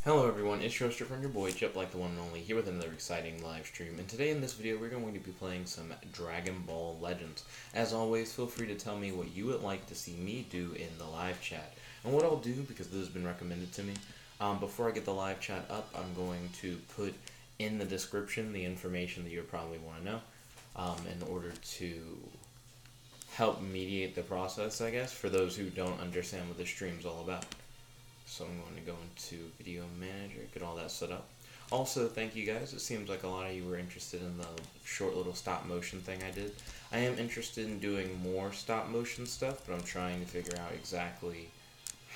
Hello everyone, it's your from your boy, Jep like the one and only, here with another exciting live stream. And today in this video, we're going to be playing some Dragon Ball Legends. As always, feel free to tell me what you would like to see me do in the live chat. And what I'll do, because this has been recommended to me, before I get the live chat up, I'm going to put in the description the information that you probably want to know, in order to help mediate the process, I guess, for those who don't understand what the stream's all about. So I'm going to go into Video Manager, get all that set up. Also, thank you guys. It seems like a lot of you were interested in the short little stop motion thing I did. I am interested in doing more stop motion stuff, but I'm trying to figure out exactly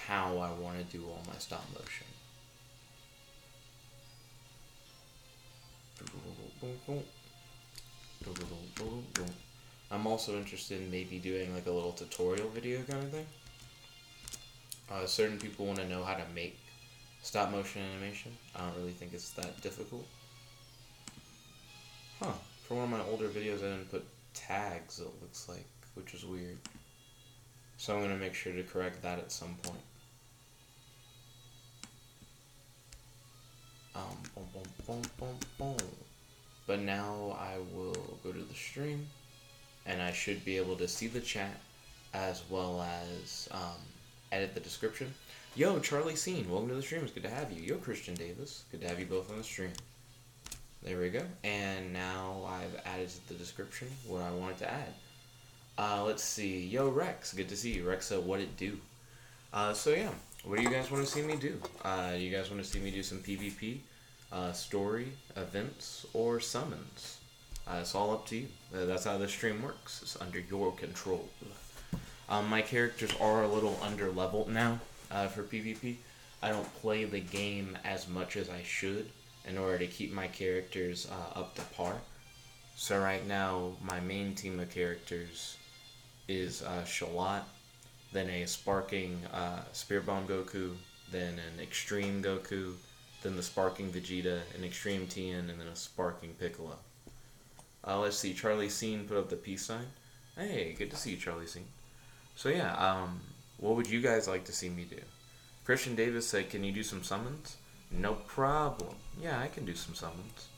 how I want to do all my stop motion. I'm also interested in maybe doing like a little tutorial video kind of thing. Certain people want to know how to make stop motion animation. I don't really think it's that difficult. Huh. For one of my older videos I didn't put tags, it looks like, which is weird. So I'm going to make sure to correct that at some point. But now I will go to the stream, and I should be able to see the chat as well as edit the description. Yo, Charlie Scene, welcome to the stream. It's good to have you. Yo, Christian Davis, good to have you both on the stream. There we go. And now I've added to the description what I wanted to add. Let's see. Yo, Rex, good to see you. Rex, what it do? So yeah, what do you guys want to see me do? You guys want to see me do some PvP, story, events, or summons? It's all up to you. That's how the stream works. It's under your control. My characters are a little under-leveled now for PvP. I don't play the game as much as I should in order to keep my characters up to par. So right now, my main team of characters is Shalat, then a Sparking Spirit Bomb Goku, then an Extreme Goku, then the Sparking Vegeta, an Extreme Tien, and then a Sparking Piccolo. Let's see, Charlie Scene put up the peace sign. Hey, good to see you, Charlie Scene. So yeah, what would you guys like to see me do? Christian Davis said, can you do some summons? No problem. Yeah, I can do some summons.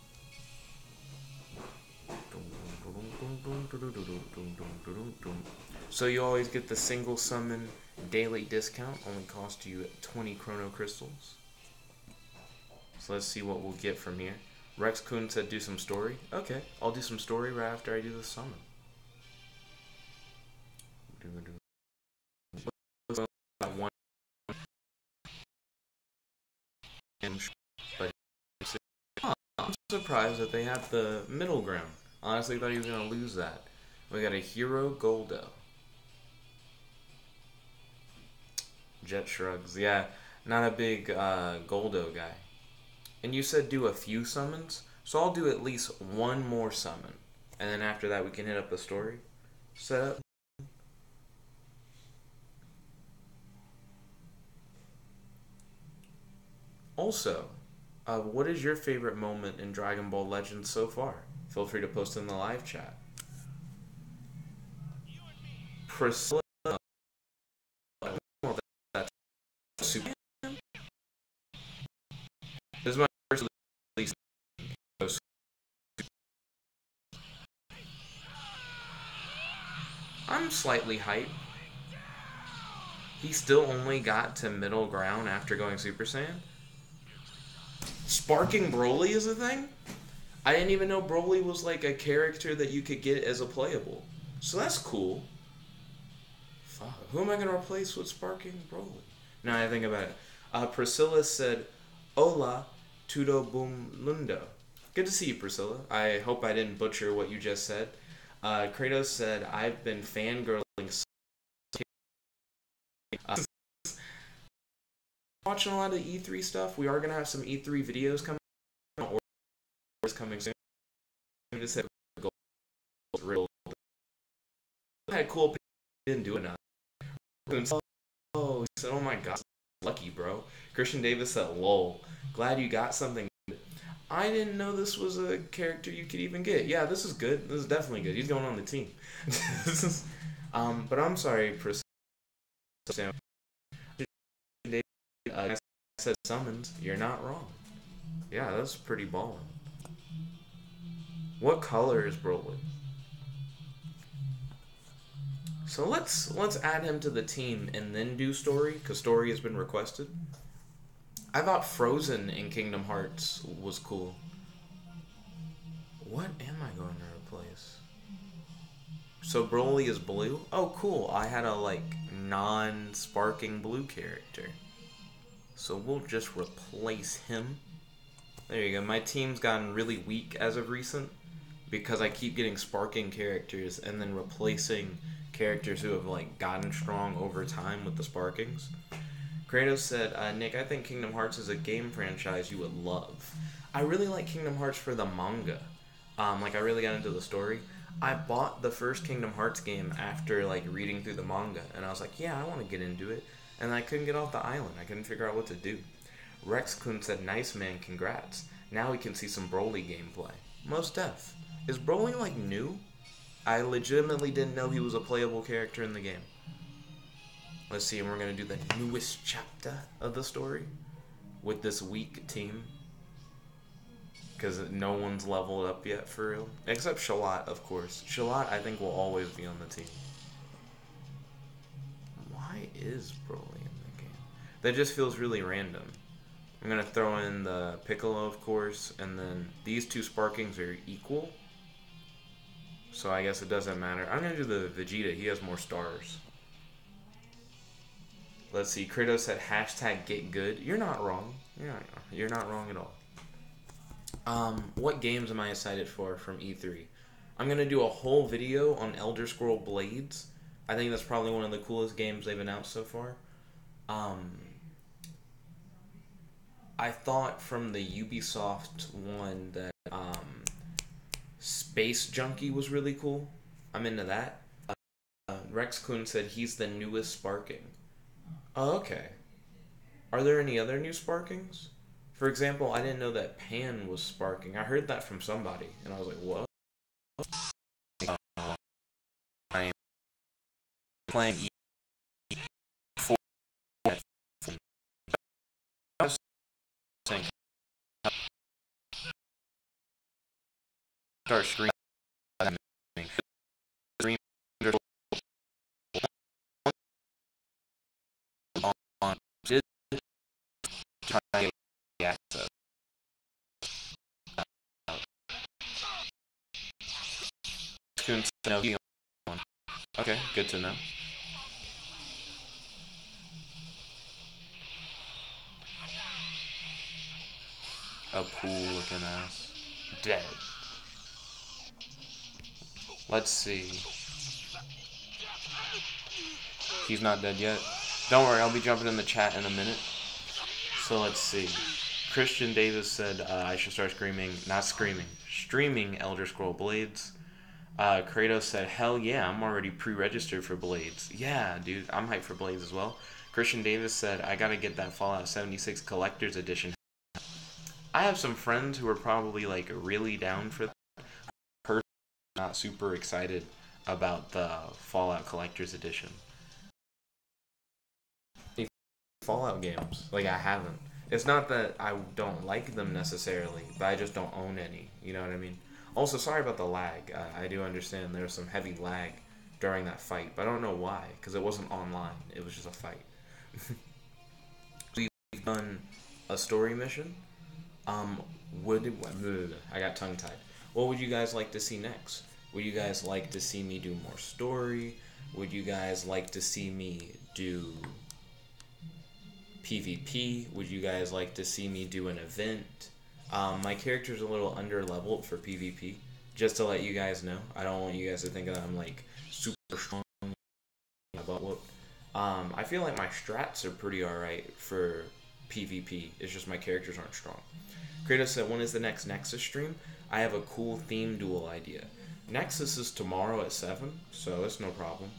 So you always get the single summon daily discount, only cost you 20 chrono crystals. So let's see what we'll get from here. Rex Kuhn said do some story. Okay, I'll do some story right after I do the summon. But I'm surprised that they have the middle ground. Honestly, thought he was gonna lose that. We got a Hero Goldo. Jet shrugs. Yeah, not a big Goldo guy. And you said do a few summons, so I'll do at least one more summon, and then after that we can hit up the story setup. Also, what is your favorite moment in Dragon Ball Legends so far? Feel free to post in the live chat. Priscilla. This is my first release. I'm slightly hyped. He still only got to middle ground after going Super Saiyan. Sparking Broly is a thing? I didn't even know Broly was like a character that you could get as a playable. So that's cool. Fuck, who am I going to replace with Sparking Broly? Now I think about it. Priscilla said, Hola, todo boom lundo. Good to see you, Priscilla. I hope I didn't butcher what you just said. Kratos said, I've been fangirling watching a lot of E3 stuff. We are going to have some E3 videos coming or coming soon. I just said real. I had cool didn't do enough. Oh, he said, oh my god, lucky bro. Christian Davis said, lol. Glad you got something. I didn't know this was a character you could even get. Yeah, this is good. This is definitely good. He's going on the team. This is, but I'm sorry, Priscilla. said summons. You're not wrong. Yeah, that's pretty ballin'. What color is Broly? So let's add him to the team and then do story, because story has been requested. I thought Frozen in Kingdom Hearts was cool. What am I going to replace? So Broly is blue? Oh, cool. I had a, like, non-sparking blue character. So we'll just replace him. There you go. My team's gotten really weak as of recent because I keep getting sparking characters and then replacing characters who have, like, gotten strong over time with the sparkings. Kratos said, Nick, I think Kingdom Hearts is a game franchise you would love. I really like Kingdom Hearts for the manga. Like, I really got into the story. I bought the first Kingdom Hearts game after, like, reading through the manga, and I was like, yeah, I want to get into it. And I couldn't get off the island. I couldn't figure out what to do. Rex Kun said, nice, man, congrats. Now we can see some Broly gameplay. Most def. Is Broly, like, new? I legitimately didn't know he was a playable character in the game. Let's see, and we're going to do the newest chapter of the story with this weak team. Because no one's leveled up yet, for real. Except Shalot, of course. Shalot, I think, will always be on the team. Why is Broly in the game? That just feels really random. I'm going to throw in the Piccolo, of course, and then these two Sparkings are equal. So I guess it doesn't matter. I'm going to do the Vegeta. He has more stars. Let's see. Kratos said, hashtag get good. You're not wrong. You're not wrong at all. What games am I excited for from E3? I'm going to do a whole video on Elder Scrolls Blades. I think that's probably one of the coolest games they've announced so far. I thought from the Ubisoft one that Space Junkie was really cool. I'm into that. Rex Kun said he's the newest Sparking. Oh, okay. Are there any other new Sparkings? For example, I didn't know that Pan was Sparking. I heard that from somebody, and I was like, what? I am playing E4. Start streaming. On access. Okay, good to know. A cool looking ass. Dead. Let's see. He's not dead yet. Don't worry, I'll be jumping in the chat in a minute. So let's see. Christian Davis said I should start streaming Elder Scrolls Blades. Kratos said, hell yeah, I'm already pre-registered for Blades. Yeah, dude, I'm hyped for Blades as well. Christian Davis said, I gotta get that Fallout 76 Collector's Edition. I have some friends who are probably, like, really down for that. Personally, not super excited about the Fallout Collector's Edition. Fallout games, like, I haven't. It's not that I don't like them necessarily, but I just don't own any, you know what I mean? Also, sorry about the lag. I do understand there was some heavy lag during that fight, but I don't know why, because it wasn't online. It was just a fight. We've done a story mission. I got tongue-tied. What would you guys like to see next? Would you guys like to see me do more story? Would you guys like to see me do PvP? Would you guys like to see me do an event? My character's a little under-leveled for PvP, just to let you guys know. I don't want you guys to think that I'm, like, super strong. I feel like my strats are pretty alright for PvP. It's just my characters aren't strong. Kratos said, when is the next Nexus stream? I have a cool theme duel idea. Nexus is tomorrow at 7, so it's no problem.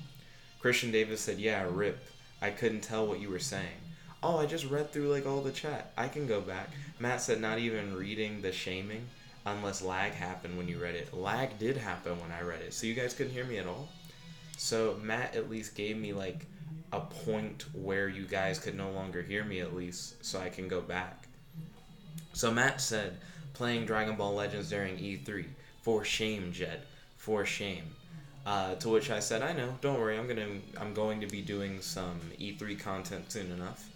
Christian Davis said, yeah, rip. I couldn't tell what you were saying. Oh, I just read through, like, all the chat. I can go back. Matt said not even reading the shaming unless lag happened when you read it. Lag did happen when I read it, so you guys couldn't hear me at all. So Matt at least gave me, like, a point where you guys could no longer hear me at least, so I can go back. So Matt said, playing Dragon Ball Legends during E3. For shame, Jed. For shame. To which I said, I know, don't worry, I'm going to be doing some E3 content soon enough.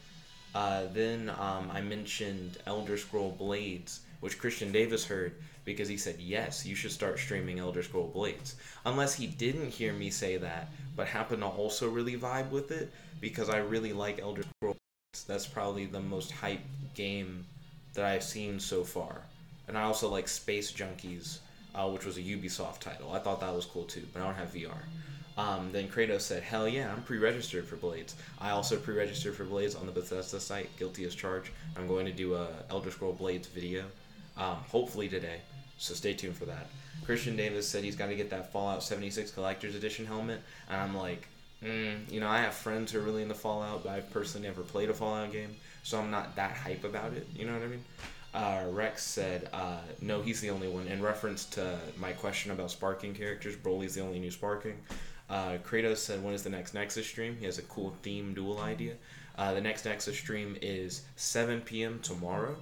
Then I mentioned Elder Scroll Blades, which Christian Davis heard because he said, yes, you should start streaming Elder Scroll Blades. Unless he didn't hear me say that, but happened to also really vibe with it, because I really like Elder Scroll Blades. That's probably the most hype game that I've seen so far. And I also like Space Junkies, which was a Ubisoft title. I thought that was cool too, but I don't have VR. Then Kratos said, hell yeah, I'm pre-registered for Blades. I also pre-registered for Blades on the Bethesda site, guilty as charged. I'm going to do a Elder Scroll Blades video, hopefully today, so stay tuned for that. Christian Davis said he's got to get that Fallout 76 Collector's Edition helmet, and I'm like, I have friends who are really into Fallout, but I've personally never played a Fallout game, so I'm not that hype about it, you know what I mean? Rex said, no, he's the only one. In reference to my question about sparking characters, Broly's the only new sparking. Kratos said, when is the next Nexus stream? He has a cool theme duel idea. The next Nexus stream is 7 p.m. tomorrow,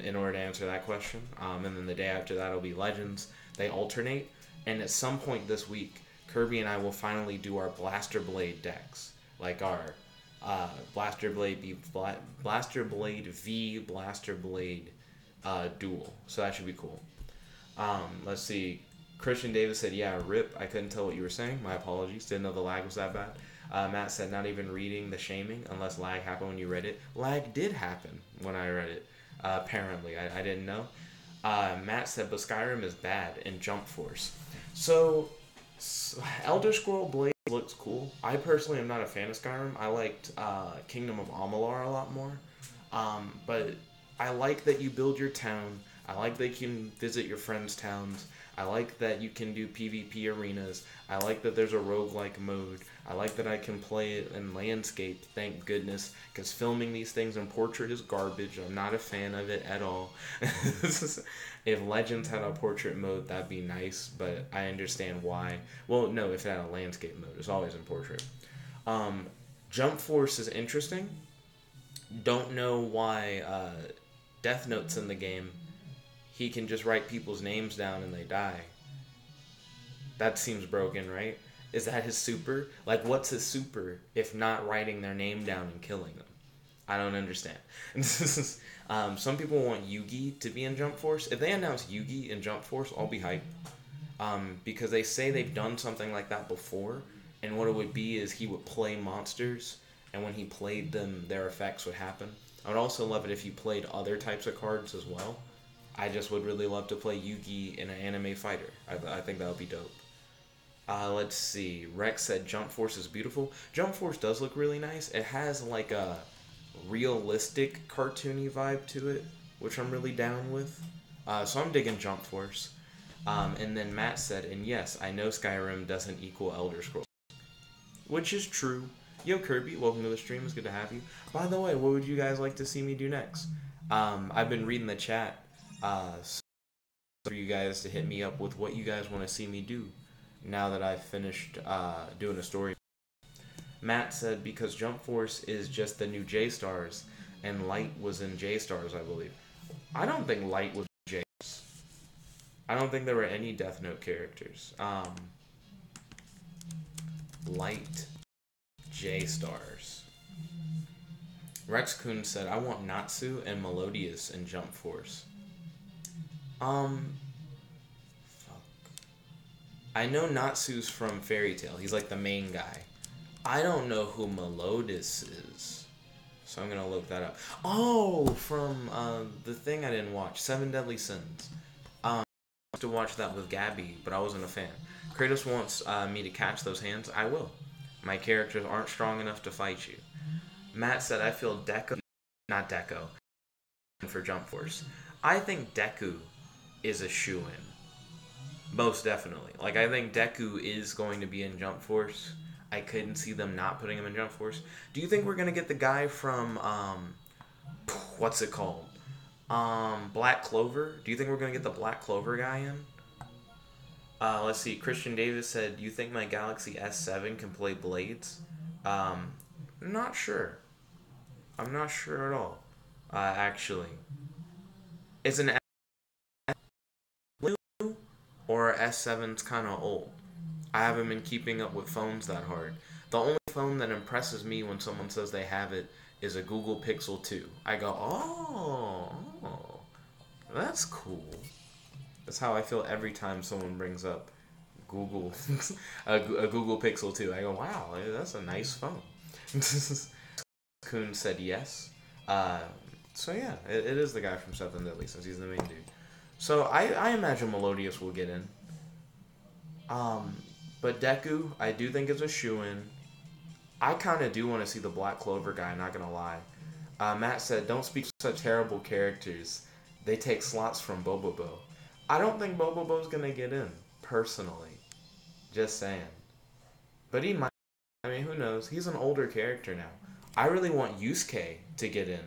in order to answer that question. And then the day after that will be Legends. They alternate. And at some point this week, Kirby and I will finally do our Blaster Blade decks. Like our Blaster Blade V Blaster Blade duel. So that should be cool. Let's see. Christian Davis said, yeah, rip. I couldn't tell what you were saying. My apologies. Didn't know the lag was that bad. Matt said, not even reading the shaming unless lag happened when you read it. Lag did happen when I read it. Apparently. I didn't know. Matt said, but Skyrim is bad in Jump Force. So, Elder Scroll Blade looks cool. I personally am not a fan of Skyrim. I liked Kingdom of Amalur a lot more. But I like that you build your town. I like that you can visit your friends' towns. I like that you can do PvP arenas. I like that there's a roguelike mode. I like that I can play it in landscape, thank goodness, because filming these things in portrait is garbage. I'm not a fan of it at all. If Legends had a portrait mode, that'd be nice, but I understand why. Well, no, if it had a landscape mode, it's always in portrait. Jump Force is interesting. Don't know why Death Note's in the game. He can just write people's names down and they die. That seems broken, right? Is that his super? Like, what's his super if not writing their name down and killing them? I don't understand. Some people want Yugi to be in Jump Force. If they announce Yugi in Jump Force, I'll be hyped. Because they say they've done something like that before, and what it would be is he would play monsters, and when he played them, their effects would happen. I would also love it if you played other types of cards as well. I just would really love to play Yugi in an anime fighter. I think that would be dope. Let's see. Rex said Jump Force is beautiful. Jump Force does look really nice. It has like a realistic cartoony vibe to it, which I'm really down with. So I'm digging Jump Force. And then Matt said, and yes, I know Skyrim doesn't equal Elder Scrolls. Which is true. Yo, Kirby, welcome to the stream. It's good to have you. By the way, what would you guys like to see me do next? I've been reading the chat. So for you guys to hit me up with what you guys want to see me do now that I've finished doing a story. Matt said because Jump Force is just the new J-Stars and Light was in J-Stars, I believe. I don't think Light was J-Stars. I don't think there were any Death Note characters. Light J-Stars. Rex Kun said, I want Natsu and Melodious in Jump Force. Fuck. I know Natsu's from Fairy Tail. He's like the main guy. I don't know who Melodious is. So I'm gonna look that up. Oh, from the thing I didn't watch, Seven Deadly Sins. I used to watch that with Gabby, but I wasn't a fan. Kratos wants me to catch those hands. I will. My characters aren't strong enough to fight you. Matt said, I feel not Deco, for Jump Force. I think Deku is a shoo-in. Most definitely. Like, I think Deku is going to be in Jump Force. I couldn't see them not putting him in Jump Force. Do you think we're going to get the guy from, what's it called? Black Clover? Do you think we're going to get the Black Clover guy in? Let's see. Christian Davis said, you think my Galaxy S7 can play Blades? Not sure. I'm not sure at all. Actually, it's an S or S7's kind of old. I haven't been keeping up with phones that hard. The only phone that impresses me when someone says they have it is a Google Pixel 2. I go, oh, that's cool. That's how I feel every time someone brings up Google, a Google Pixel 2. I go, wow, that's a nice phone. Kuhn said yes. Uh, so yeah, it is the guy from Seven Deadly since he's the main dude. So I imagine Melodious will get in. But Deku, I do think is a shoo-in. I kind of do want to see the Black Clover guy, not gonna lie. Matt said, don't speak such terrible characters. They take slots from Bobobo. I don't think Bobobo's gonna get in, personally. Just saying. But he might. I mean, who knows? He's an older character now. I really want Yusuke to get in.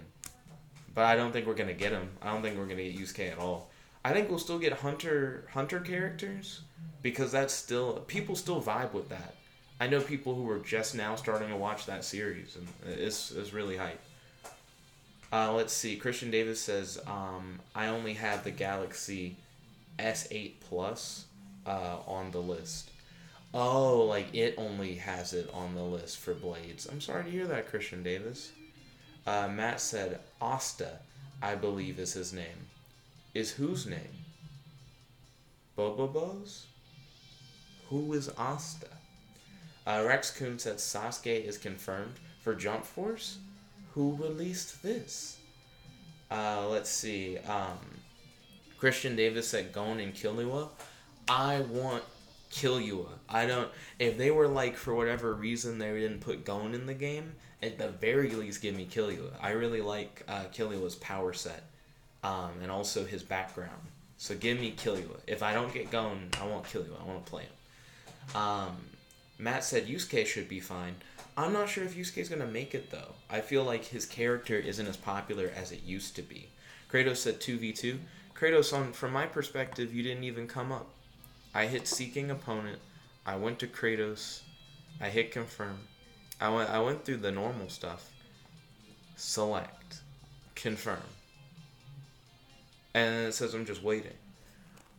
But I don't think we're gonna get him. I don't think we're gonna get Yusuke at all. I think we'll still get Hunter characters. Because that's still... People still vibe with that. I know people who are just now starting to watch that series. And it's really hype. Let's see. Christian Davis says, I only have the Galaxy S8 Plus on the list. Oh, like it only has it on the list for Blades. I'm sorry to hear that, Christian Davis. Matt said, Asta, I believe is his name. Is whose name? Bobobo's? Who is Asta? Rex Kuhn said Sasuke is confirmed for Jump Force. Who released this? Let's see. Christian Davis said Gon and Killua. I want Killua. I don't... If they were like, for whatever reason, they didn't put Gon in the game, at the very least, give me Killua. I really like Killua's power set. And also his background. So give me Killua. If I don't get Gon, I want Killua. I want to play him. Matt said Yusuke should be fine. I'm not sure if Yusuke's going to make it, though. I feel like his character isn't as popular as it used to be. Kratos said 2v2. Kratos, from my perspective, you didn't even come up. I hit Seeking Opponent. I went to Kratos. I hit Confirm. I went through the normal stuff. Select. Confirm. And then it says I'm just waiting.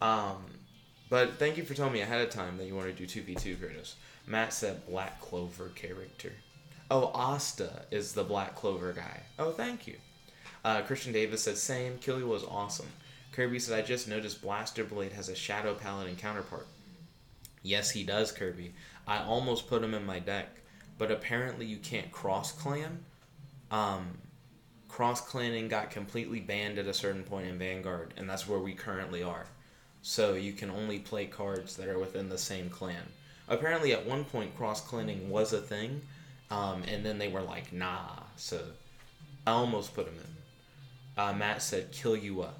But thank you for telling me ahead of time that you want to do 2v2, Kratos. Matt said Black Clover character. Oh, Asta is the Black Clover guy. Oh, thank you. Christian Davis said, same. Killua was awesome. Kirby said, I just noticed Blaster Blade has a Shadow Paladin counterpart. Yes, he does, Kirby. I almost put him in my deck, but apparently you can't cross-clan. Cross-clanning got completely banned at a certain point in Vanguard, and that's where we currently are. So you can only play cards that are within the same clan. Apparently at one point cross-clanning was a thing, and then they were like, nah. So I almost put him in. Matt said Killua.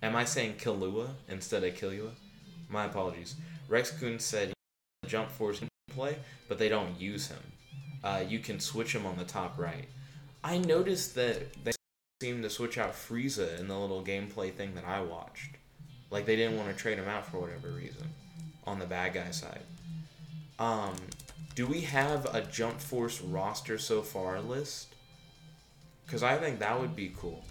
Am I saying Killua instead of Killua? My apologies. Rex Kuhn said Jump Force can play, but they don't use him. You can switch him on the top right. I noticed that they seemed to switch out Frieza in the little gameplay thing that I watched. Like they didn't want to trade him out for whatever reason on the bad guy side. Do we have a Jump Force roster so far list? Because I think that would be cool.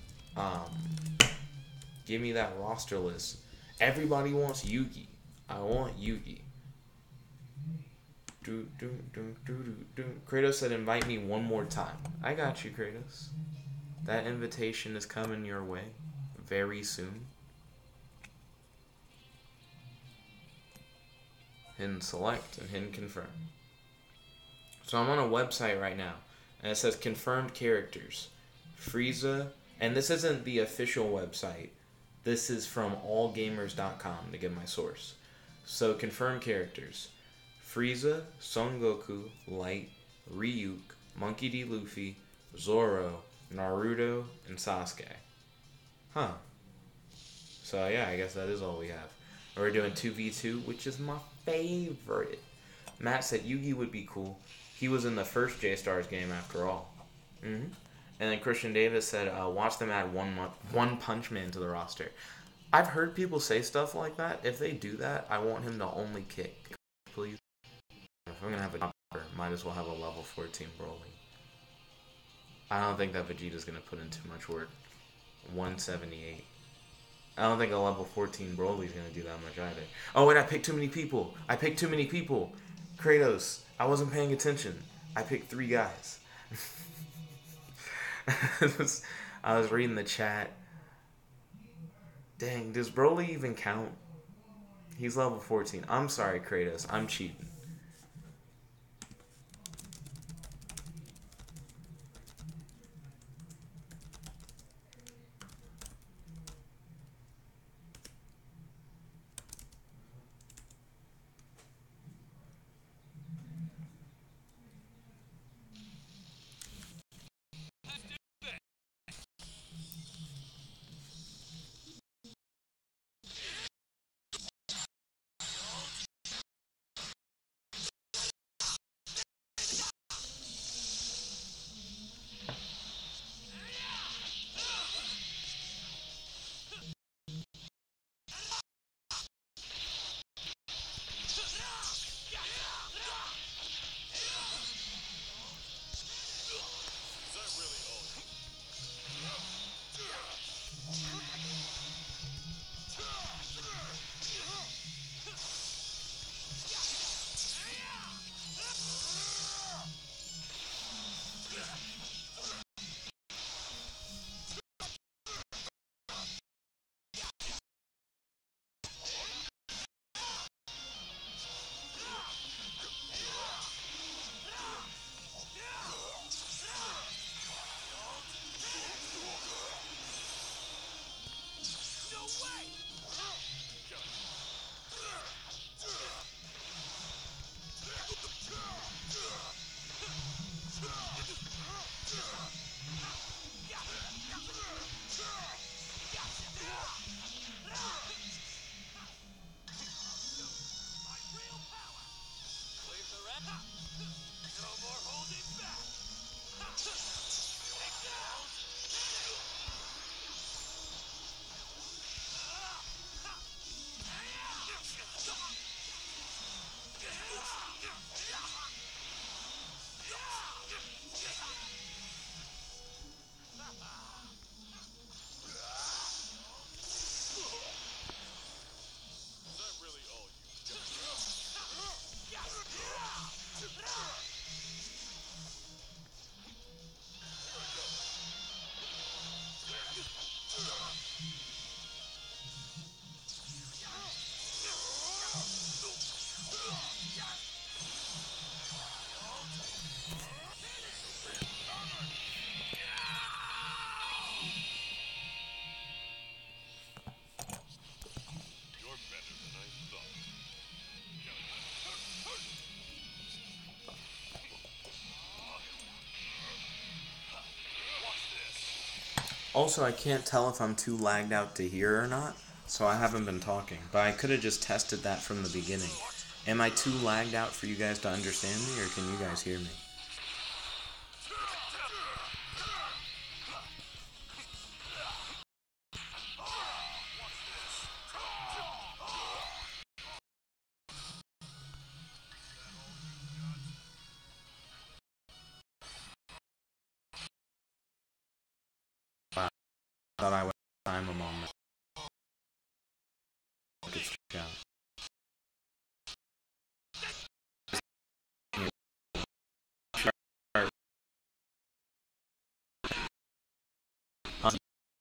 Give me that roster list. Everybody wants Yugi. I want Yugi. Kratos said invite me one more time. I got you, Kratos. That invitation is coming your way very soon. Hidden select and hidden confirm. So I'm on a website right now, and it says confirmed characters. Frieza, and this isn't the official website. This is from allgamers.com to get my source. So confirmed characters. Frieza, Son Goku, Light, Ryuk, Monkey D. Luffy, Zoro, Naruto, and Sasuke. Huh. So yeah, I guess that is all we have. We're doing 2v2, which is my favorite. Matt said Yugi would be cool. He was in the first J-Stars game after all. And then Christian Davis said, watch them add One Punch Man to the roster. I've heard people say stuff like that. If they do that, I want him to only kick. Please. If I'm going to have a Might as well have a level 14 Broly. I don't think that Vegeta's gonna put in too much work. 178. I don't think a level 14 Broly's gonna do that much either. Oh, and I picked too many people. Kratos, I wasn't paying attention. I picked 3 guys. I was reading the chat. Dang, does Broly even count? He's level 14. I'm sorry, Kratos. I'm cheating. Also, I can't tell if I'm too lagged out to hear or not, so I haven't been talking. But I could have just tested that from the beginning. Am I too lagged out for you guys to understand me, or can you guys hear me? Wow. I thought I would time them on my chat.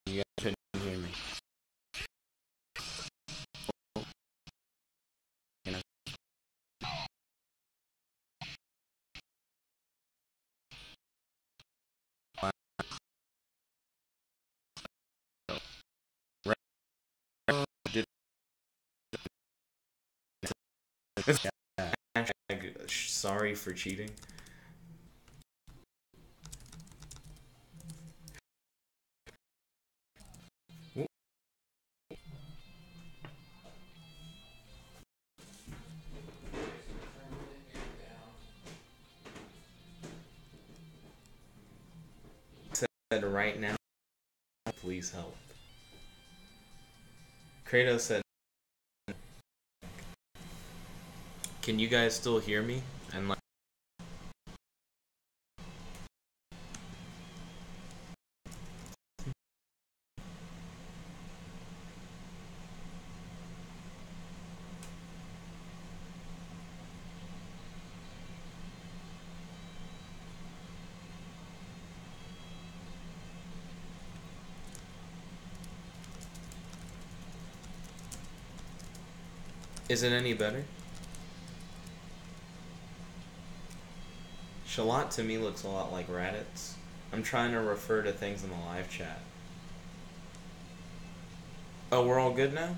You guys couldn't hear me. Sorry for cheating. Said right now, please help. Kratos said, can you guys still hear me? And like, Is it any better? Shalat to me looks a lot like Raditz. I'm trying to refer to things in the live chat. Oh, we're all good now?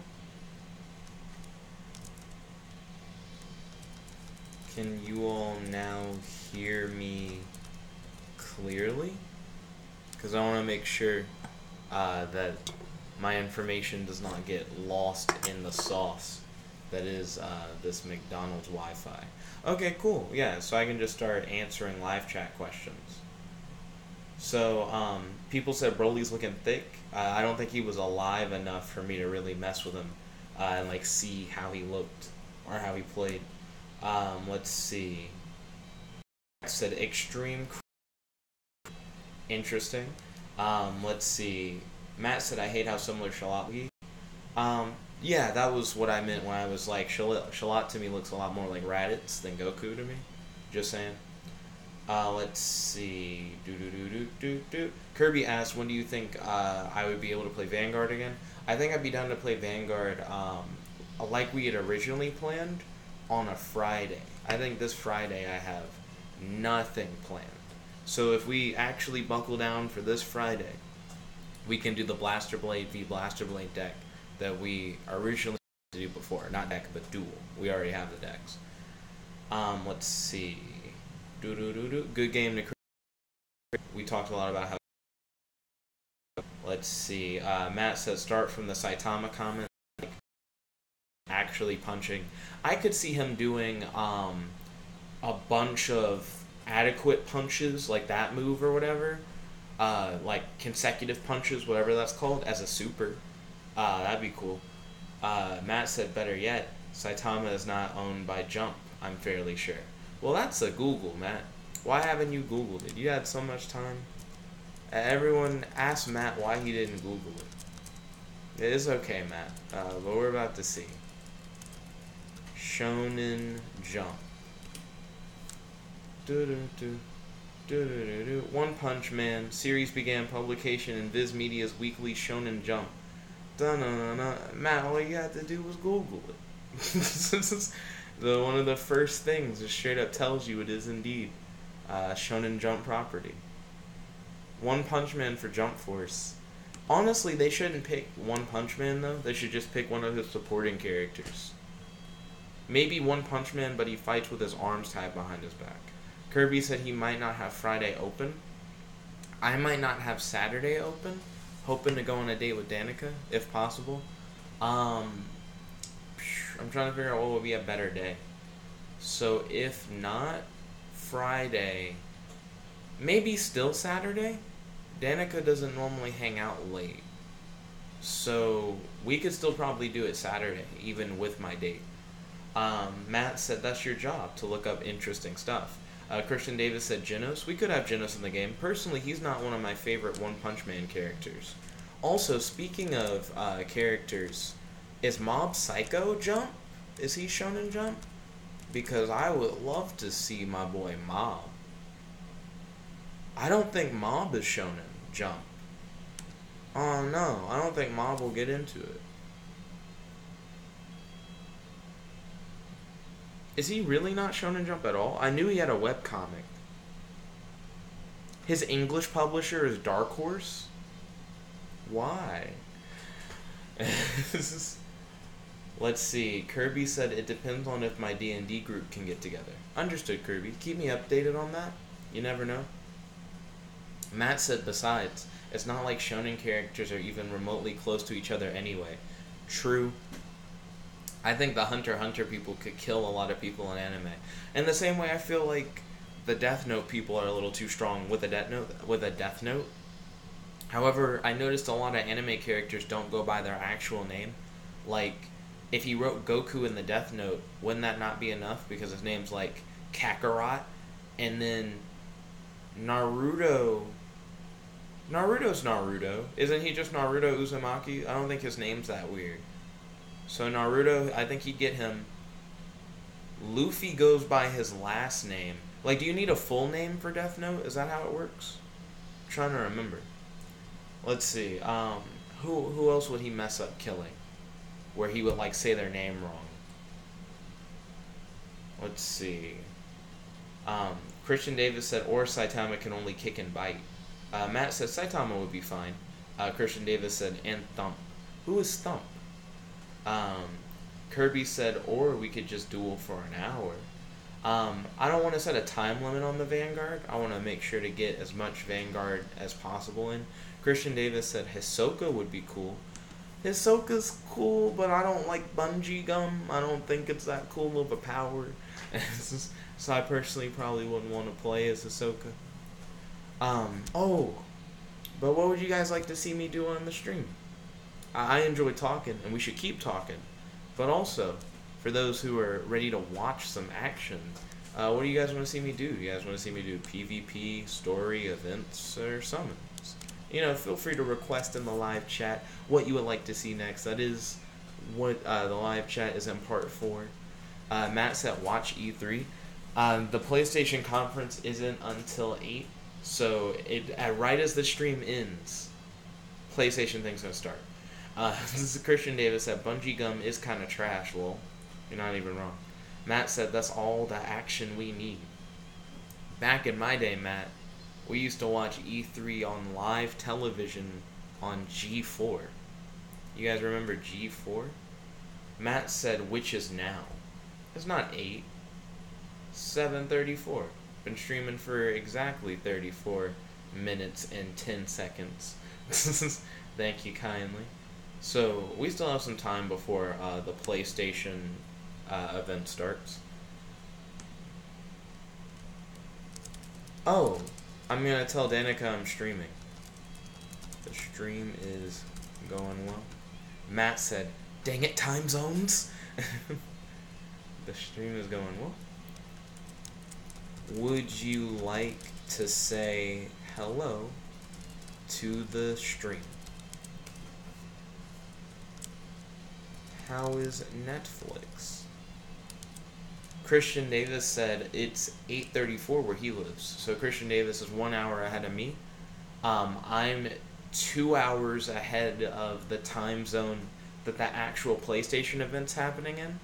Can you all now hear me clearly? Because I want to make sure that my information does not get lost in the sauce that is this McDonald's Wi-Fi. Okay, cool. Yeah, so I can just start answering live chat questions. So, people said Broly's looking thick. I don't think he was alive enough for me to really mess with him and like see how he looked or how he played. Let's see. I said extreme. Interesting. Let's see. Matt said I hate how similar Shalat. Yeah, that was what I meant when I was like Shalat to me looks a lot more like Raditz than Goku to me. Just saying. Let's see. Kirby asked, when do you think I would be able to play Vanguard again? I think I'd be down to play Vanguard like we had originally planned on a Friday. I think this Friday I have nothing planned. So if we actually buckle down for this Friday, we can do the Blaster Blade v Blaster Blade deck that we originally to do before. Not deck, but duel. We already have the decks. Let's see. Good game to. We talked a lot about how. Let's see. Matt says start from the Saitama comment. Actually punching. I could see him doing a bunch of adequate punches, like that move or whatever. Like consecutive punches, whatever that's called, as a super. That'd be cool. Matt said better yet, Saitama is not owned by Jump, I'm fairly sure. Well, that's a Google, Matt. Why haven't you Googled it? You had so much time. Everyone asked Matt why he didn't Google it. It is okay, Matt. But we're about to see. Shonen Jump. One Punch Man series began publication in Viz Media's weekly Shonen Jump. Matt, all you had to do was Google it. One of the first things that straight up tells you it is indeed Shonen Jump property. One Punch Man for Jump Force. Honestly, they shouldn't pick One Punch Man though. They should just pick one of his supporting characters. Maybe One Punch Man, but he fights with his arms tied behind his back. Kirby said he might not have Friday open. I might not have Saturday open. Hoping to go on a date with Danica, if possible. I'm trying to figure out what would be a better day. So if not Friday, maybe still Saturday. Danica doesn't normally hang out late. So we could still probably do it Saturday, even with my date. Matt said that's your job, to look up interesting stuff. Christian Davis said Genos. We could have Genos in the game. Personally, he's not one of my favorite One Punch Man characters. Also, speaking of characters, is Mob Psycho Jump? Is he Shonen Jump? Because I would love to see my boy Mob. I don't think Mob is Shonen Jump. Oh no, I don't think Mob will get into it. Is he really not Shonen Jump at all? I knew he had a webcomic. His English publisher is Dark Horse? Why? Let's see. Kirby said it depends on if my D&D group can get together. Understood, Kirby. Keep me updated on that. You never know. Matt said besides, it's not like shonen characters are even remotely close to each other anyway. True. I think the Hunter x Hunter people could kill a lot of people in anime. And the same way I feel like the Death Note people are a little too strong with a Death Note. However, I noticed a lot of anime characters don't go by their actual name. Like, if he wrote Goku in the Death Note, wouldn't that not be enough? Because his name's like Kakarot. And then Naruto's Naruto. Isn't he just Naruto Uzumaki? I don't think his name's that weird. So Naruto, I think he'd get him. Luffy goes by his last name. Like, do you need a full name for Death Note? Is that how it works? I'm trying to remember. Let's see. Who else would he mess up killing? Where he would, like, say their name wrong. Let's see. Christian Davis said, or Saitama can only kick and bite. Matt said Saitama would be fine. Christian Davis said, and Thump. Who is Thump? Kirby said, or we could just duel for an hour. I don't want to set a time limit on the Vanguard. I want to make sure to get as much Vanguard as possible in. Christian Davis said Hisoka would be cool. Hisoka's cool, but I don't like bungee gum. I don't think it's that cool of a power. So I personally probably wouldn't want to play as Hisoka. But what would you guys like to see me do on the stream? I enjoy talking, and we should keep talking. But also, for those who are ready to watch some action, what do you guys want to see me do? You guys want to see me do PvP, story, events, or summons? You know, feel free to request in the live chat what you would like to see next. That is what the live chat is in part 4. Matt said watch E3. The PlayStation conference isn't until 8, so right as the stream ends, PlayStation thing's gonna start. This is Christian Davis said bungee gum is kind of trash. Lol, you're not even wrong. Matt said that's all the action we need. Back in my day, Matt, we used to watch E3 on live television on G4. You guys remember G4? Matt said, which is now. It's not 8. 7:34. Been streaming for exactly 34 minutes and 10 seconds. Thank you kindly. So, we still have some time before the PlayStation event starts. Oh, I'm going to tell Danica I'm streaming. The stream is going well. Matt said, dang it, time zones. The stream is going well. Would you like to say hello to the stream? How is Netflix? Christian Davis said it's 8:34 where he lives. So Christian Davis is 1 hour ahead of me. I'm 2 hours ahead of the time zone that the actual PlayStation event's happening in.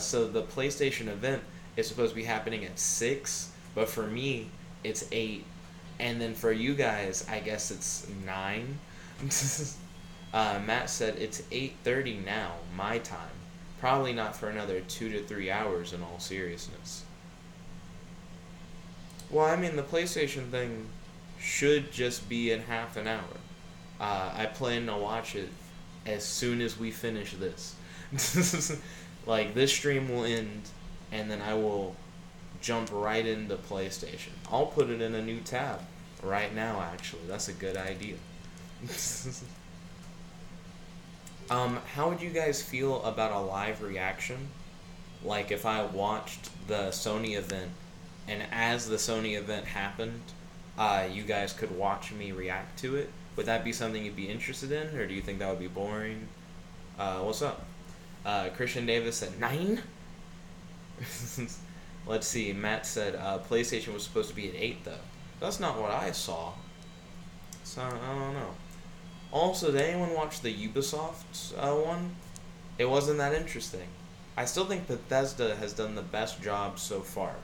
So the PlayStation event is supposed to be happening at 6, but for me, it's 8. And then for you guys, I guess it's 9. Matt said it's 8:30 now, my time. Probably not for another 2 to 3 hours in all seriousness. Well, I mean, the PlayStation thing should just be in half an hour. I plan to watch it as soon as we finish this. Like, this stream will end, and then I will jump right into PlayStation. I'll put it in a new tab right now, actually. That's a good idea. How would you guys feel about a live reaction? Like, if I watched the Sony event, and as the Sony event happened, you guys could watch me react to it? Would that be something you'd be interested in, or do you think that would be boring? What's up? Christian Davis said 9? Let's see, Matt said PlayStation was supposed to be at 8, though. That's not what I saw. So, I don't know. Also, did anyone watch the Ubisoft one? It wasn't that interesting. I still think Bethesda has done the best job so far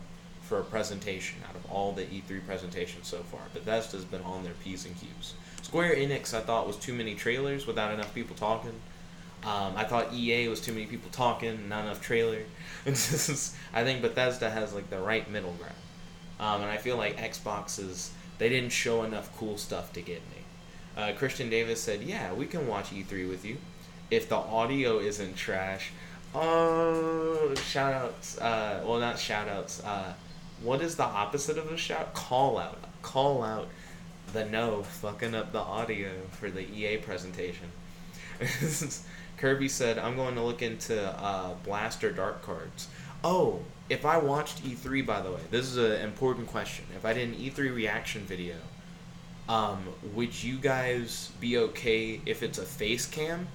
for a presentation out of all the E3 presentations so far. Bethesda's been on their P's and Q's. Square Enix, I thought, was too many trailers without enough people talking. I thought EA was too many people talking, not enough trailer. I think Bethesda has like the right middle ground. And I feel like Xbox they didn't show enough cool stuff to get me. Christian Davis said, yeah, we can watch E3 with you. If the audio isn't trash. Oh, shout-outs. Well, not shout-outs. What is the opposite of a shout? Call-out. Call-out the no fucking up the audio for the EA presentation. Kirby said, I'm going to look into Blaster Dark Cards. Oh, if I watched E3, by the way, this is an important question. If I did an E3 reaction video, would you guys be okay if it's a face cam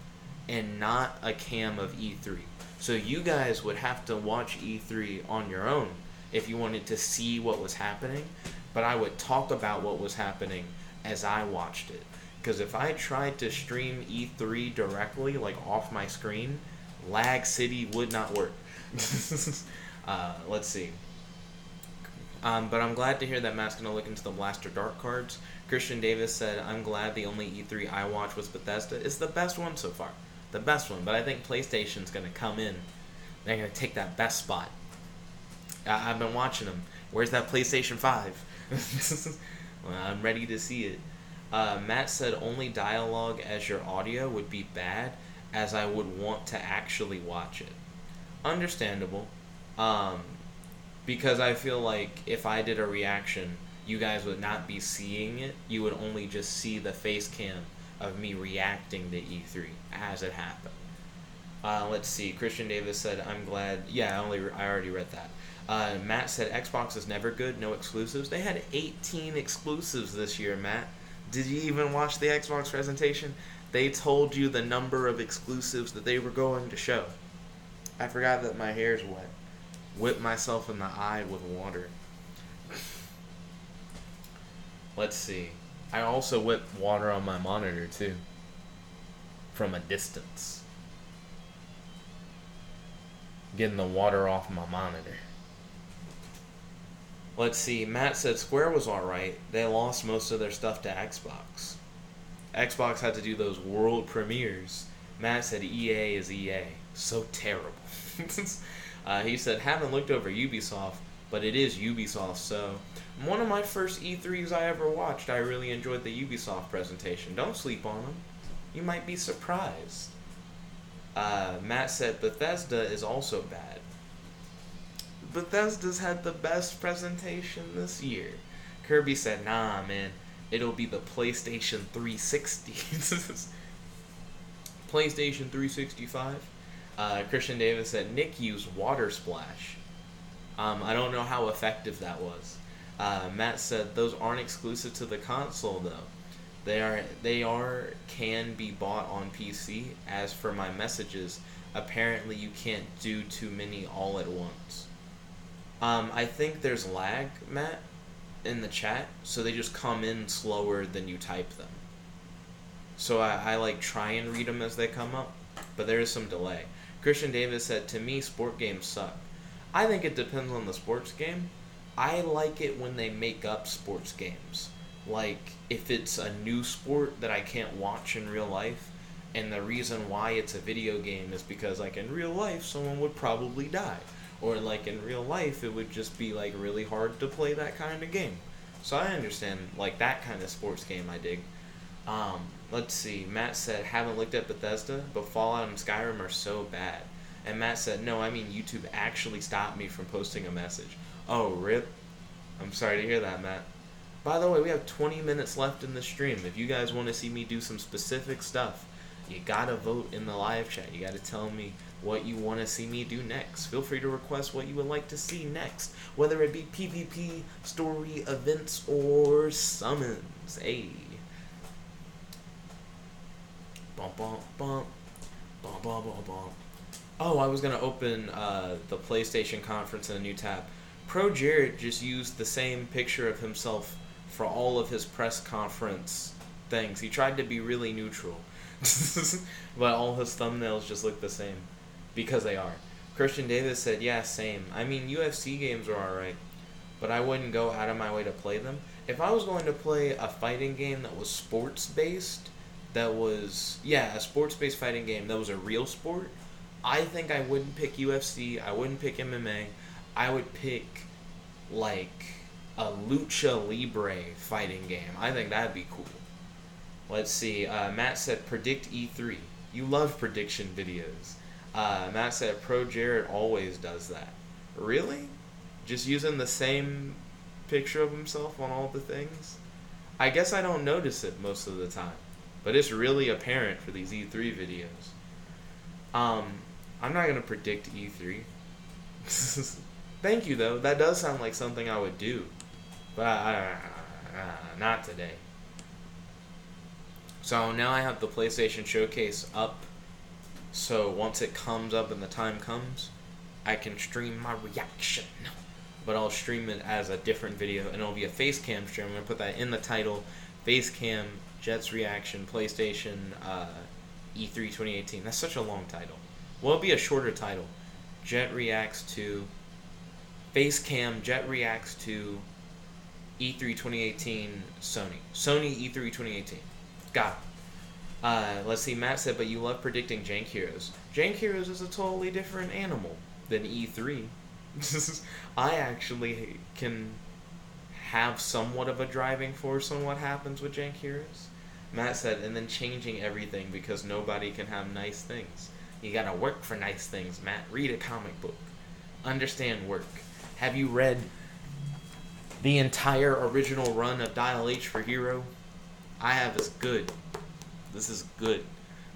and not a cam of E3? So you guys would have to watch E3 on your own if you wanted to see what was happening, but I would talk about what was happening as I watched it. Because if I tried to stream E3 directly, like off my screen, Lag City would not work. Let's see. But I'm glad to hear that Matt's going to look into the Blaster Dark cards. Christian Davis said, I'm glad the only E3 I watched was Bethesda. It's the best one so far. The best one. But I think PlayStation's going to come in. They're going to take that best spot. I've been watching them. Where's that PlayStation 5? Well, I'm ready to see it. Matt said only dialogue as your audio would be bad, as I would want to actually watch it. Understandable. Because I feel like if I did a reaction, you guys would not be seeing it. You would only just see the face cam of me reacting to E3 as it happened. Let's see. Christian Davis said, I'm glad. Yeah, I already read that. Matt said, Xbox is never good, no exclusives. They had 18 exclusives this year, Matt. Did you even watch the Xbox presentation? They told you the number of exclusives that they were going to show. I forgot that my hair's wet. Whip myself in the eye with water. Let's see. I also whip water on my monitor too. From a distance. Getting the water off my monitor. Let's see. Matt said Square was alright. They lost most of their stuff to Xbox. Xbox had to do those world premieres. Matt said EA is EA. So terrible. He said, haven't looked over Ubisoft, but it is Ubisoft, so one of my first E3s I ever watched, I really enjoyed the Ubisoft presentation. Don't sleep on them. You might be surprised. Matt said, Bethesda is also bad. Bethesda's had the best presentation this year. Kirby said, nah, man, it'll be the PlayStation 360. PlayStation 365. Christian Davis said Nick used Water Splash. I don't know how effective that was. Matt said those aren't exclusive to the console though. They can be bought on PC. As for my messages, apparently you can't do too many all at once. I think there's lag, Matt, in the chat, so they just come in slower than you type them. So I like try and read them as they come up, but there is some delay. Christian Davis said, to me, sport games suck. I think it depends on the sports game. I like it when they make up sports games. Like, if it's a new sport that I can't watch in real life, and the reason why it's a video game is because, like, in real life, someone would probably die. Or, like, in real life, it would just be, like, really hard to play that kind of game. So I understand, like, that kind of sports game I dig. Let's see. Matt said, haven't looked at Bethesda, but Fallout and Skyrim are so bad. And Matt said, no, I mean YouTube actually stopped me from posting a message. Oh, rip. I'm sorry to hear that, Matt. By the way, we have 20 minutes left in the stream. If you guys want to see me do some specific stuff, you gotta vote in the live chat. You gotta tell me what you want to see me do next. Feel free to request what you would like to see next, whether it be PvP, story, events, or summons. Hey. Bump, bump, bump. Bump, bump, bump, bump. Oh, I was going to open the PlayStation conference in a new tab. Pro Jared just used the same picture of himself for all of his press conference things. He tried to be really neutral. But all his thumbnails just look the same. Because they are. Christian Davis said, yeah, same. I mean, UFC games are alright. But I wouldn't go out of my way to play them. If I was going to play a fighting game that was sports-based, a sports-based fighting game that was a real sport, I think I wouldn't pick UFC, I wouldn't pick MMA, I would pick, like, a Lucha Libre fighting game. I think that'd be cool. Let's see, Matt said, predict E3. You love prediction videos. Matt said, Pro Jared always does that. Really? Just using the same picture of himself on all the things? I guess I don't notice it most of the time. But it's really apparent for these E3 videos. I'm not going to predict E3. Thank you, though. That does sound like something I would do. But not today. So now I have the PlayStation Showcase up. So once it comes up and the time comes, I can stream my reaction. But I'll stream it as a different video, and it'll be a face cam stream. I'm going to put that in the title. Face cam, Jet's reaction, PlayStation E3 2018. That's such a long title. Well, it'll be a shorter title. Jet reacts to Face cam, Jet reacts to E3 2018 Sony. Sony E3 2018. Got it. Let's see, Matt said, but you love predicting Jank Heroes. Jank Heroes is a totally different animal than E3. I actually can have somewhat of a driving force on what happens with Jank Heroes. Matt said, and then changing everything because nobody can have nice things. You gotta work for nice things, Matt. Read a comic book. Understand work. Have you read the entire original run of Dial H for Hero? I have. It's good. This is good.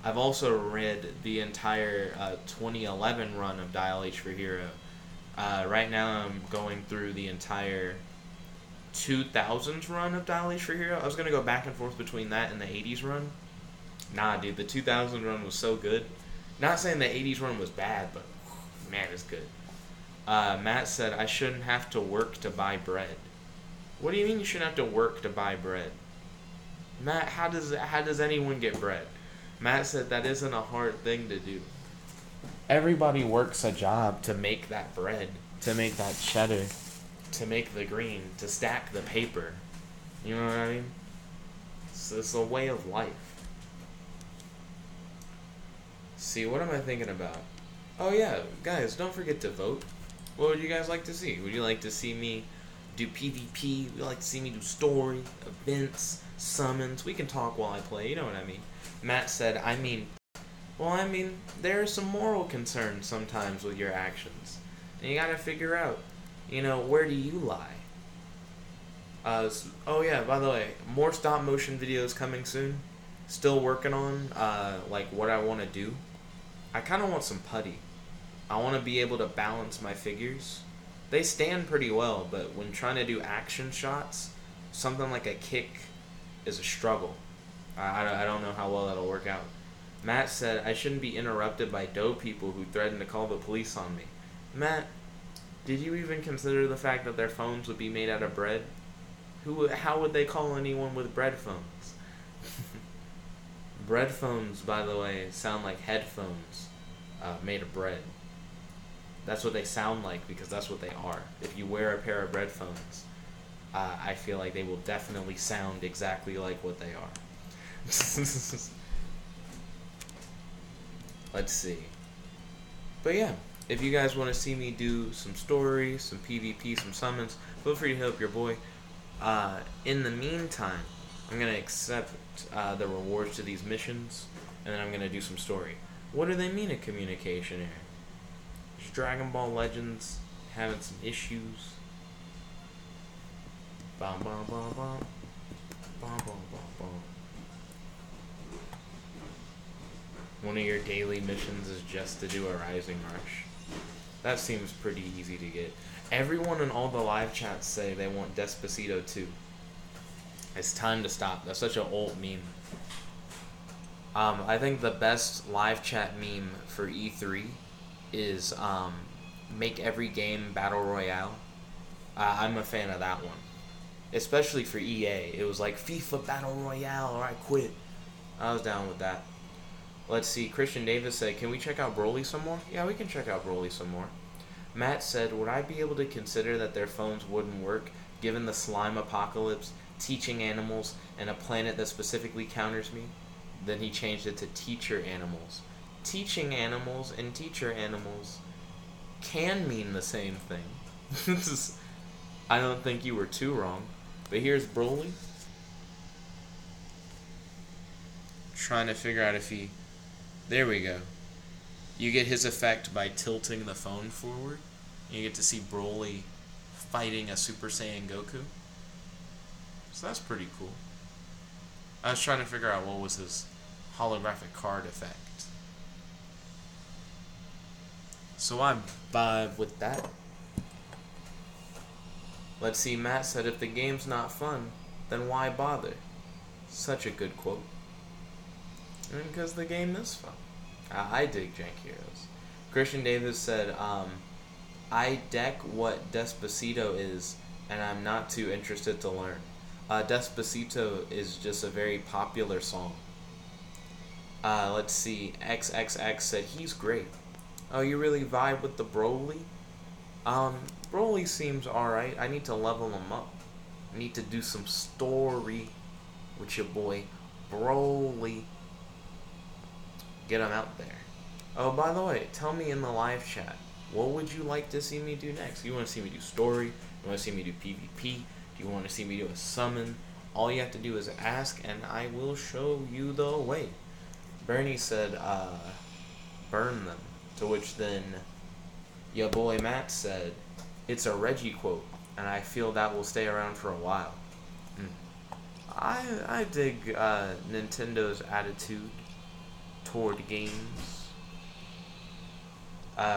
I've also read the entire 2011 run of Dial H for Hero. Right now I'm going through the entire 2000s run of Dial H for Hero. I was going to go back and forth between that and the 80s run. Nah, dude, the 2000 run was so good. Not saying the 80s run was bad, but man, it's good. Matt said, I shouldn't have to work to buy bread. What do you mean you shouldn't have to work to buy bread? Matt, how does anyone get bread? Matt said that isn't a hard thing to do. Everybody works a job to make that bread, to make that cheddar, to make the green, to stack the paper. You know what I mean? It's a way of life. See, what am I thinking about? Oh yeah, guys, don't forget to vote. What would you guys like to see? Would you like to see me do PvP? Would you like to see me do story, events, summons? We can talk while I play, you know what I mean. Matt said, there are some moral concerns sometimes with your actions. And you gotta figure out, where do you lie? Oh yeah, by the way, more stop motion videos coming soon. Still working on, what I want to do. I kind of want some putty. I want to be able to balance my figures. They stand pretty well, but when trying to do action shots, something like a kick is a struggle. I don't know how well that'll work out. Matt said, I shouldn't be interrupted by dough people who threaten to call the police on me. Matt, did you even consider the fact that their phones would be made out of bread? How would they call anyone with bread phones? Bread phones, by the way, sound like headphones made of bread. That's what they sound like because that's what they are. If you wear a pair of bread phones, I feel like they will definitely sound exactly like what they are. Let's see. But yeah, if you guys want to see me do some stories, some PvP, some summons, feel free to hit up your boy. In the meantime, I'm going to accept the rewards to these missions, and then I'm going to do some story. What do they mean a communication error? Is DragonBall Legends having some issues? Bum, bum, bum, bum. Bum, bum, bum, bum. One of your daily missions is just to do a Rising Rush. That seems pretty easy to get. Everyone in all the live chats say they want Despacito 2. It's time to stop. That's such an old meme. I think the best live chat meme for E3 is make every game Battle Royale. I'm a fan of that one. Especially for EA. It was like FIFA Battle Royale or I quit. I was down with that. Let's see. Christian Davis said, can we check out Broly some more? Yeah, we can check out Broly some more. Matt said, would I be able to consider that their phones wouldn't work given the slime apocalypse, teaching animals, and a planet that specifically counters me? Then he changed it to teacher animals. Teaching animals and teacher animals can mean the same thing. I don't think you were too wrong. But here's Broly. Trying to figure out if he... There we go. You get his effect by tilting the phone forward. You get to see Broly fighting a Super Saiyan Goku. So that's pretty cool. I was trying to figure out what was his holographic card effect. So I vibe with that. Let's see, Matt said, if the game's not fun, then why bother? Such a good quote. Because the game is fun. I dig Jank Heroes. Christian Davis said, I deck what Despacito is, and I'm not too interested to learn. Despacito is just a very popular song. Let's see, XXX said, he's great. Oh, you really vibe with the Broly? Broly seems alright. I need to level him up. I need to do some story with your boy Broly. Get him out there. Oh, by the way, tell me in the live chat, what would you like to see me do next? You want to see me do story? You want to see me do PvP? Do you want to see me do a summon? All you have to do is ask, and I will show you the way. Bernie said, burn them. To which then, your boy Matt said, it's a Reggie quote, and I feel that will stay around for a while. I dig Nintendo's attitude toward games.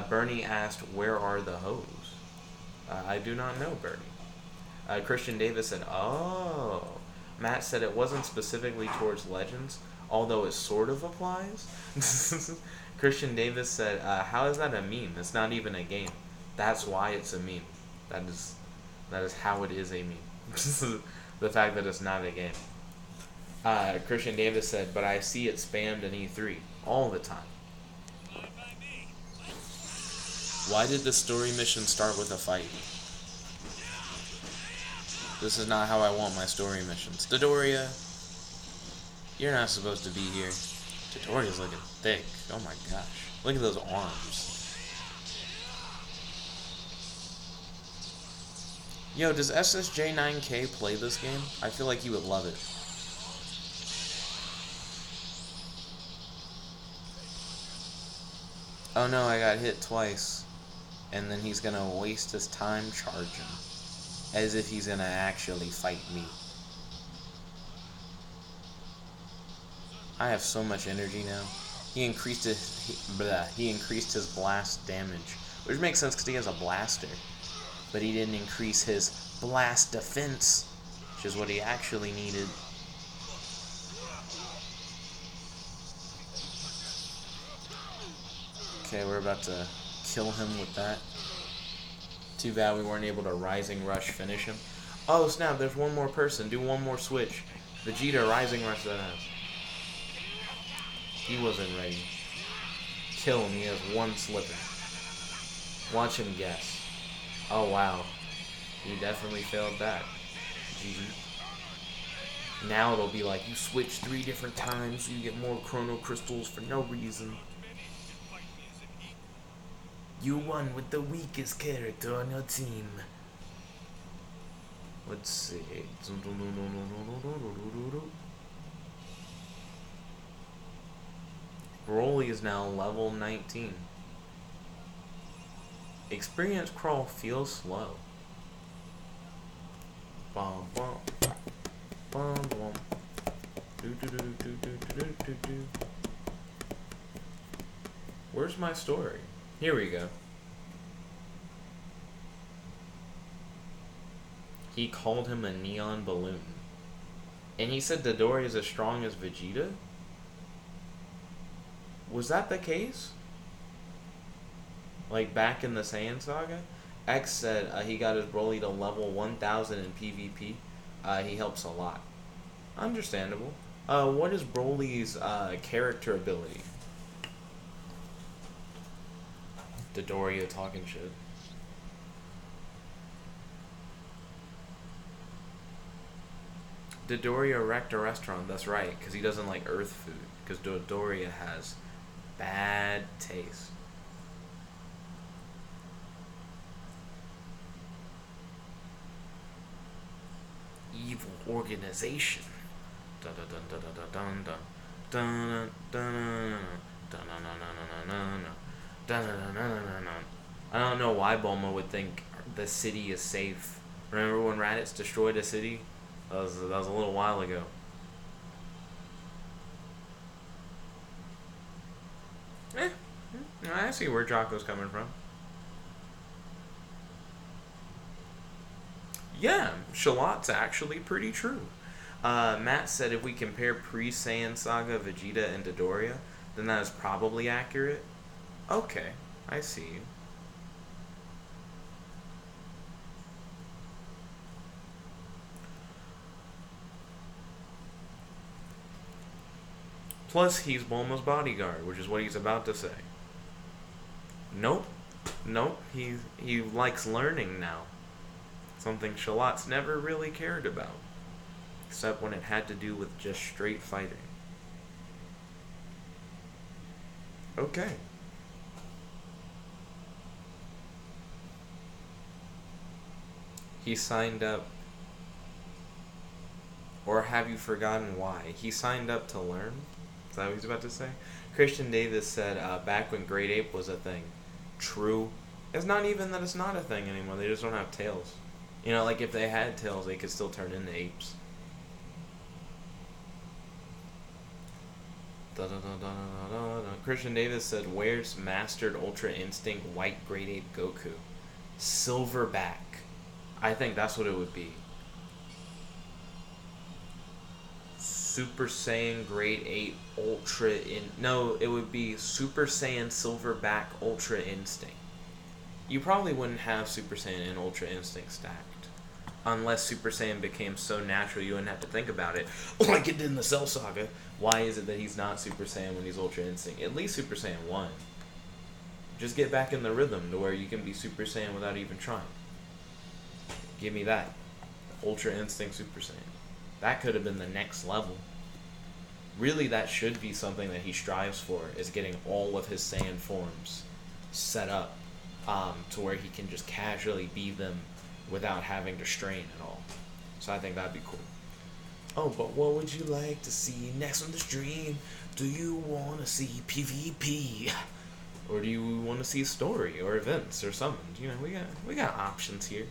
Bernie asked, where are the hoes? I do not know, Bernie. Christian Davis said, oh. Matt said it wasn't specifically towards Legends, although it sort of applies. Christian Davis said, how is that a meme? It's not even a game. That's why it's a meme. That is how it is a meme. The fact that it's not a game. Christian Davis said, but I see it spammed in E3 all the time. Why did the story mission start with a fight? This is not how I want my story missions. Dodoria, you're not supposed to be here. Dodoria's looking thick. Oh my gosh. Look at those arms. Yo, does SSJ9K play this game? I feel like he would love it. Oh no, I got hit twice. And then he's gonna waste his time charging. As if he's gonna actually fight me. I have so much energy now. He increased his blast damage. Which makes sense because he has a blaster. But he didn't increase his blast defense. Which is what he actually needed. Okay, we're about to kill him with that. Too bad we weren't able to Rising Rush finish him. Oh snap, there's one more person. Do one more switch. Vegeta Rising Rush that ass. He wasn't ready. Kill him, he has one slipper. Watch him guess. Oh wow. He definitely failed that. GG. Now it'll be like you switch 3 different times so you get more chrono crystals for no reason. You won with the weakest character on your team. Let's see. Broly is now level 19. Experience crawl feels slow. Bum, bum. Bum, bum. Do, do, do, do, do, do, do, do. Where's my story? Here we go. He called him a neon balloon. And he said Dodoria is as strong as Vegeta? Was that the case? Like back in the Saiyan Saga? X said he got his Broly to level 1000 in PvP. He helps a lot. Understandable. What is Broly's character ability? Dodoria talking shit. Dodoria wrecked a restaurant, that's right, because he doesn't like earth food. Because Dodoria has bad taste. Evil organization. Dun dun dun dun dun dun dun dun dun dun dun. I don't know why Bulma would think the city is safe. Remember when Raditz destroyed a city? That was a little while ago. I see where Jocko's coming from. Yeah, Shalot's actually pretty true. Matt said if we compare pre-Saiyan Saga Vegeta and Dodoria, then that is probably accurate. Okay, I see you. Plus, he's Bulma's bodyguard, which is what he's about to say. Nope, Nope, he likes learning now. Something Shalot's never really cared about. Except when it had to do with just straight fighting. Okay. He signed up. Or have you forgotten why? He signed up to learn? Is that what he's about to say? Christian Davis said back when Great Ape was a thing. True. It's not even that it's not a thing anymore. They just don't have tails. You know, like if they had tails, they could still turn into apes. Christian Davis said, where's Mastered Ultra Instinct White Great Ape Goku? Silverback. I think that's what it would be. Super Saiyan Great Ape Ultra No, it would be Super Saiyan Silverback Ultra Instinct. You probably wouldn't have Super Saiyan and Ultra Instinct stacked. Unless Super Saiyan became so natural you wouldn't have to think about it. Like it did in the Cell Saga. Why is it that he's not Super Saiyan when he's Ultra Instinct? At least Super Saiyan 1. Just get back in the rhythm to where you can be Super Saiyan without even trying. Give me that. Ultra Instinct Super Saiyan. That could have been the next level. Really, that should be something that he strives for, is getting all of his Saiyan forms set up to where he can just casually be them without having to strain at all. So I think that'd be cool. Oh, but what would you like to see next on the stream? Do you want to see PvP? Or do you want to see story or events or something? You know, we got options here.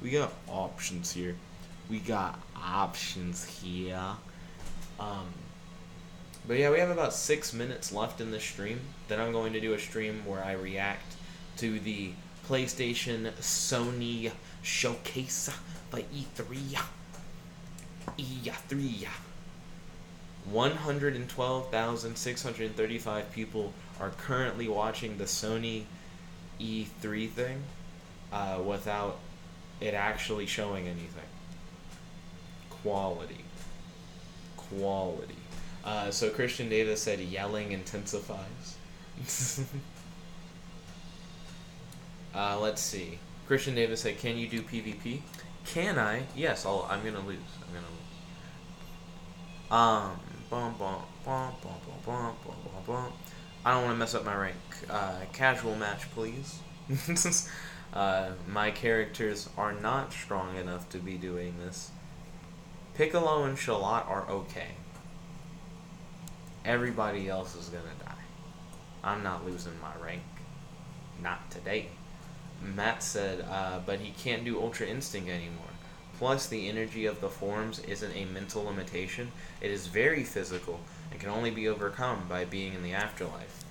We got options here. But yeah, we have about 6 minutes left in this stream. Then I'm going to do a stream where I react to the PlayStation Sony showcase by E3. 112,635 people are currently watching the Sony E3 thing without it actually showing anything. Quality. So Christian Davis said yelling intensifies. Let's see. Christian Davis said, can you do PvP? Can I? Yes, I'm gonna lose. I don't want to mess up my rank. Casual match, please. My characters are not strong enough to be doing this. Piccolo and Shalot are okay. Everybody else is gonna die. I'm not losing my rank. Not today. Matt said, but he can't do Ultra Instinct anymore. Plus, the energy of the forms isn't a mental limitation. It is very physical and can only be overcome by being in the afterlife.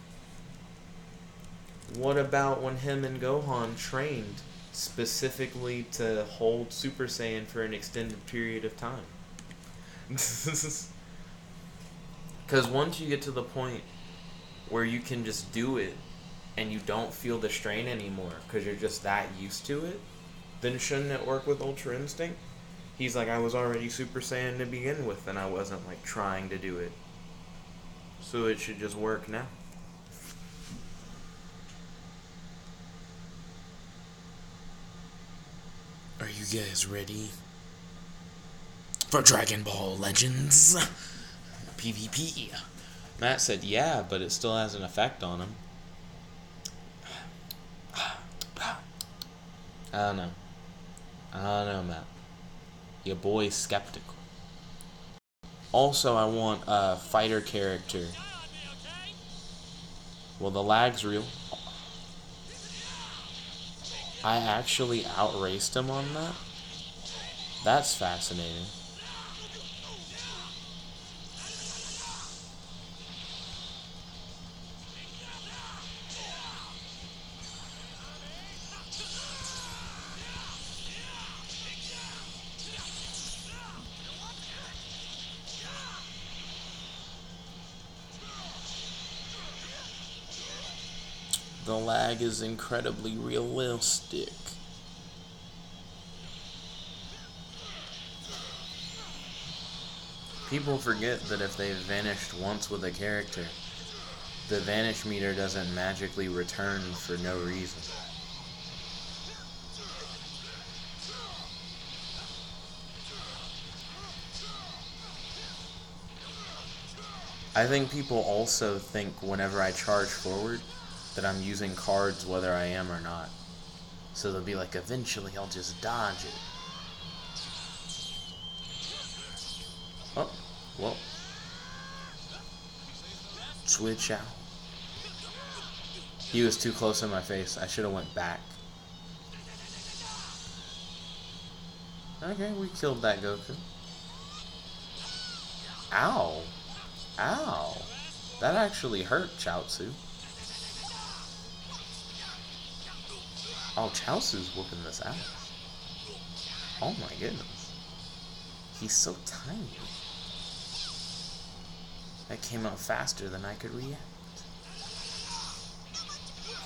What about when him and Gohan trained specifically to hold Super Saiyan for an extended period of time? Because once you get to the point where you can just do it and you don't feel the strain anymore because you're just that used to it, then shouldn't it work with Ultra Instinct? He's like, I was already Super Saiyan to begin with and I wasn't like trying to do it. So it should just work now. Are you guys ready for Dragon Ball Legends? PvP. Matt said, yeah, but it still has an effect on him. I don't know, Matt. Your boy's skeptical. Also, I want a fighter character. Well, the lag's real. I actually outraced him on that? That's fascinating. The lag is incredibly realistic. People forget that if they've vanished once with a character, the vanish meter doesn't magically return for no reason. I think people also think whenever I charge forward that I'm using cards whether I am or not. So they'll be like, eventually I'll just dodge it. Oh, well. Switch out. He was too close in my face. I should have went back. Okay, we killed that Goku. Ow. Ow. That actually hurt Chaozu. Oh, Chaozu's whooping this ass. Oh my goodness. He's so tiny. That came out faster than I could react.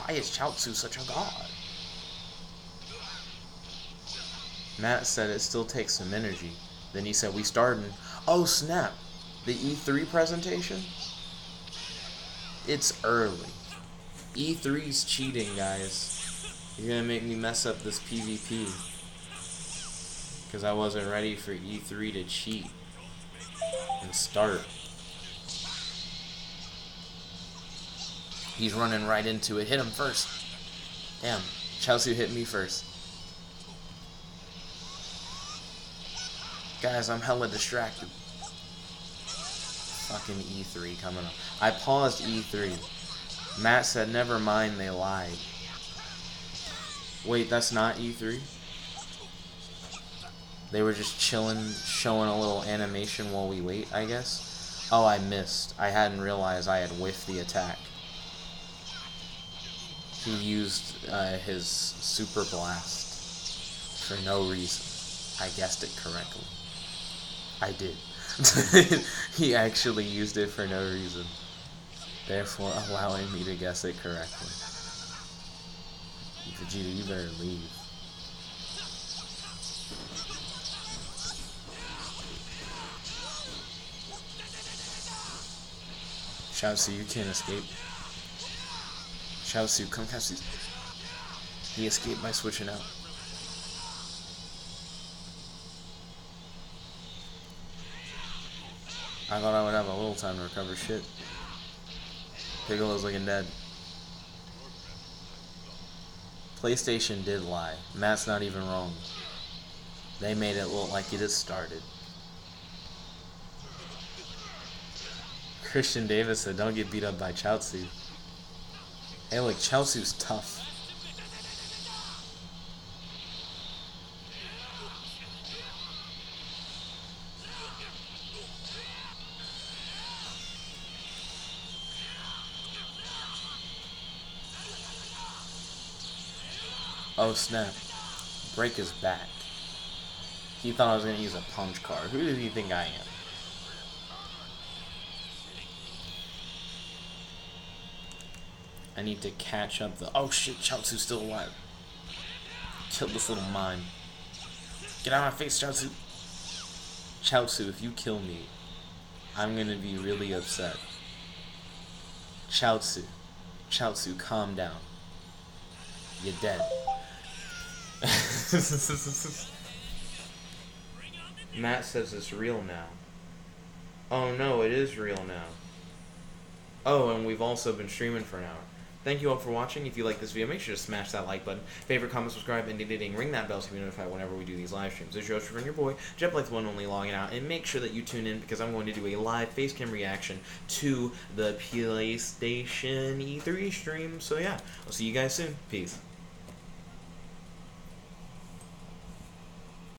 Why is Chaozu such a god? Matt said it still takes some energy. Then he said we started. Oh snap! The E3 presentation? It's early. E3's cheating, guys. You're gonna make me mess up this PvP. Because I wasn't ready for E3 to cheat and start. He's running right into it. Hit him first. Damn. Chaozu hit me first. Guys, I'm hella distracted. Fucking E3 coming up. I paused E3. Matt said, never mind, they lied. Wait, that's not E3? They were just chilling, showing a little animation while we wait, I guess? Oh, I missed. I hadn't realized I had whiffed the attack. He used his super blast for no reason. I guessed it correctly. I did. He actually used it for no reason, therefore allowing me to guess it correctly. Vegeta, you better leave. Chaozu, you can't escape. Chaozu, come catch these. He escaped by switching out. I thought I would have a little time to recover shit. Piccolo's looking dead. PlayStation did lie. Matt's not even wrong. They made it look like it has started. Christian Davis said, don't get beat up by Chaozu. Hey look, Chaozu's tough. Oh snap. Break his back. He thought I was going to use a punch card. Who does he think I am? I need to catch up the... Oh shit, Chaozu's still alive. Kill this little mime. Get out of my face, Chaozu. Chaozu, if you kill me, I'm going to be really upset. Chaozu. Chaozu, calm down. You're dead. Matt says it's real now. Oh no, it is real now. Oh, and we've also been streaming for an hour. Thank you all for watching. If you like this video, make sure to smash that like button. Favorite, comment, subscribe, and ding, ring that bell so you be notified whenever we do these live streams. This is your host, your boy, JetBlade's one only logging out. And make sure that you tune in because I'm going to do a live facecam reaction to the PlayStation E3 stream. So yeah, I'll see you guys soon. Peace.